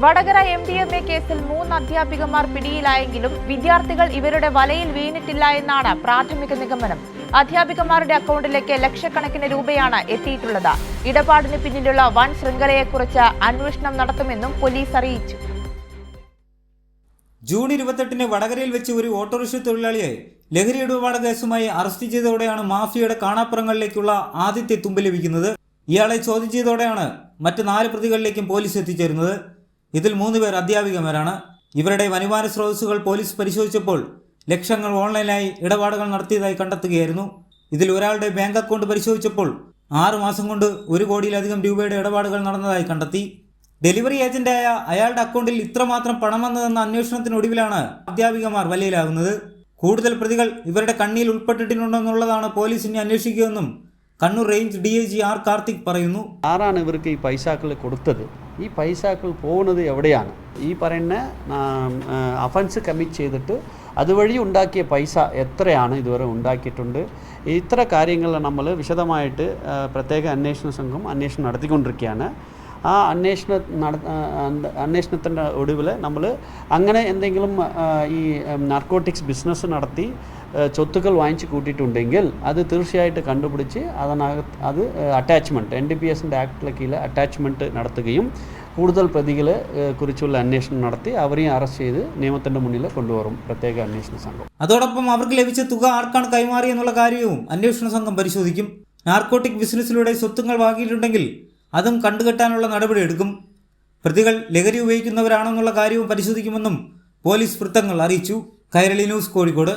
Vadakara MDMA കേസിൽ 3 അധ്യാപികമാർ പിടിയിലായെങ്കിലും വിദ്യാർത്ഥികൾ ഇവരുടെ വലയിൽ വീണിട്ടില്ല എന്നാണ് പ്രാഥമിക നിഗമനം. അധ്യാപികമാരുടെ അക്കൗണ്ടിലേക്ക് ലക്ഷക്കണക്കിന് രൂപയാണ് എത്തിയിട്ടുള്ളത്. ഇടപാടിന് പിന്നിലുള്ള വൻ ശൃംഖലയെക്കുറിച്ച് അന്വേഷണം നടത്തുമെന്നും പോലീസ് അറിയിച്ചു. ജൂൺ 28-ന് വടകരയിൽ വെച്ച് ഒരു ഓട്ടോറിക്ഷ തൊഴിലാളിയെ ലഹരി ഇടപാട് കേസുമായി അറസ്റ്റ് ചെയ്തതോടെയാണ് മാഫിയയുടെ കാണാപ്പുറങ്ങളിലേക്കുള്ള ആദ്യത്തെ തുമ്പ് ലഭിക്കുന്നത്. ഇയാളെ ചോദ്യം ചെയ്തതോടെയാണ് മറ്റ് 4 പ്രതികളിലേക്കും പോലീസ് എത്തിച്ചേരുന്നത്. ഇതിൽ 3 പേർ അധ്യാപികമാരാണ്. ഇവരുടെ വരുമാന സ്രോതസ്സുകൾ പോലീസ് പരിശോധിച്ചപ്പോൾ ലക്ഷങ്ങൾ ഓൺലൈനായി ഇടപാടുകൾ നടത്തിയതായി കണ്ടെത്തുകയായിരുന്നു. ഇതിൽ ഒരാളുടെ ബാങ്ക് അക്കൗണ്ട് പരിശോധിച്ചപ്പോൾ 6 മാസം കൊണ്ട് 1 കോടിയിലധികം രൂപയുടെ ഇടപാടുകൾ നടന്നതായി കണ്ടെത്തി. ഡെലിവറി ഏജന്റായ അയാളുടെ അക്കൗണ്ടിൽ ഇത്രമാത്രം പണം വന്നതെന്ന അന്വേഷണത്തിനൊടുവിലാണ് അധ്യാപികമാർ വലയിലാകുന്നത്. കൂടുതൽ പ്രതികൾ ഇവരുടെ കണ്ണിയിൽ ഉൾപ്പെട്ടിട്ടുണ്ടെന്നുള്ളതാണ് പോലീസ് ഇനി അന്വേഷിക്കുകയെന്നും Kannur range DIG R Karthik പറയുന്നു. ആരാണ് ഇവർക്ക് ഈ പൈസകൾ കൊടുത്തത്, ഈ പൈസകൾ പോകുന്നത് എവിടെയാണ്, ഈ പറയുന്ന അഫൻസ് കമ്മിറ്റ് ചെയ്തിട്ട് അതുവഴി ഉണ്ടാക്കിയ പൈസ എത്രയാണ് ഇതുവരെ ഉണ്ടാക്കിയിട്ടുണ്ട്, ഇത്ര കാര്യങ്ങൾ നമ്മൾ വിശദമായിട്ട് പ്രത്യേക അന്വേഷണ സംഘം അന്വേഷണം നടത്തിക്കൊണ്ടിരിക്കുകയാണ്. ആ അന്വേഷണത്തിൻ്റെ ഒടുവിൽ നമ്മൾ അങ്ങനെ എന്തെങ്കിലും ഈ നാർക്കോട്ടിക്സ് ബിസിനസ് നടത്തി സ്വത്തുക്കൾ വാങ്ങിച്ച് കൂട്ടിയിട്ടുണ്ടെങ്കിൽ അത് തീർച്ചയായിട്ട് കണ്ടുപിടിച്ച് അത് അറ്റാച്ച്മെൻറ്റ് NDPS ആക്ടിലെ അറ്റാച്ച്മെൻറ്റ് നടത്തുകയും കൂടുതൽ പ്രതികളെ കുറിച്ചുള്ള അന്വേഷണം നടത്തി അവരെയും അറസ്റ്റ് ചെയ്ത് നിയമത്തിൻ്റെ മുന്നിൽ കൊണ്ടുവരും പ്രത്യേക അന്വേഷണ സംഘം. അതോടൊപ്പം അവർക്ക് ലഭിച്ച തുക ആർക്കാണ് കൈമാറിയെന്നുള്ള കാര്യവും അന്വേഷണ സംഘം പരിശോധിക്കും. നാർക്കോട്ടിക് ബിസിനസ്സിലൂടെ സ്വത്തുങ്ങൾ വാങ്ങിയിട്ടുണ്ടെങ്കിൽ അതും കണ്ടുകെട്ടാനുള്ള നടപടി എടുക്കും. പ്രതികൾ ലഹരി ഉപയോഗിക്കുന്നവരാണെന്നുള്ള കാര്യവും പരിശോധിക്കുമെന്നും പോലീസ് വൃത്തങ്ങൾ അറിയിച്ചു. കൈരളി ന്യൂസ്, കോഴിക്കോട്.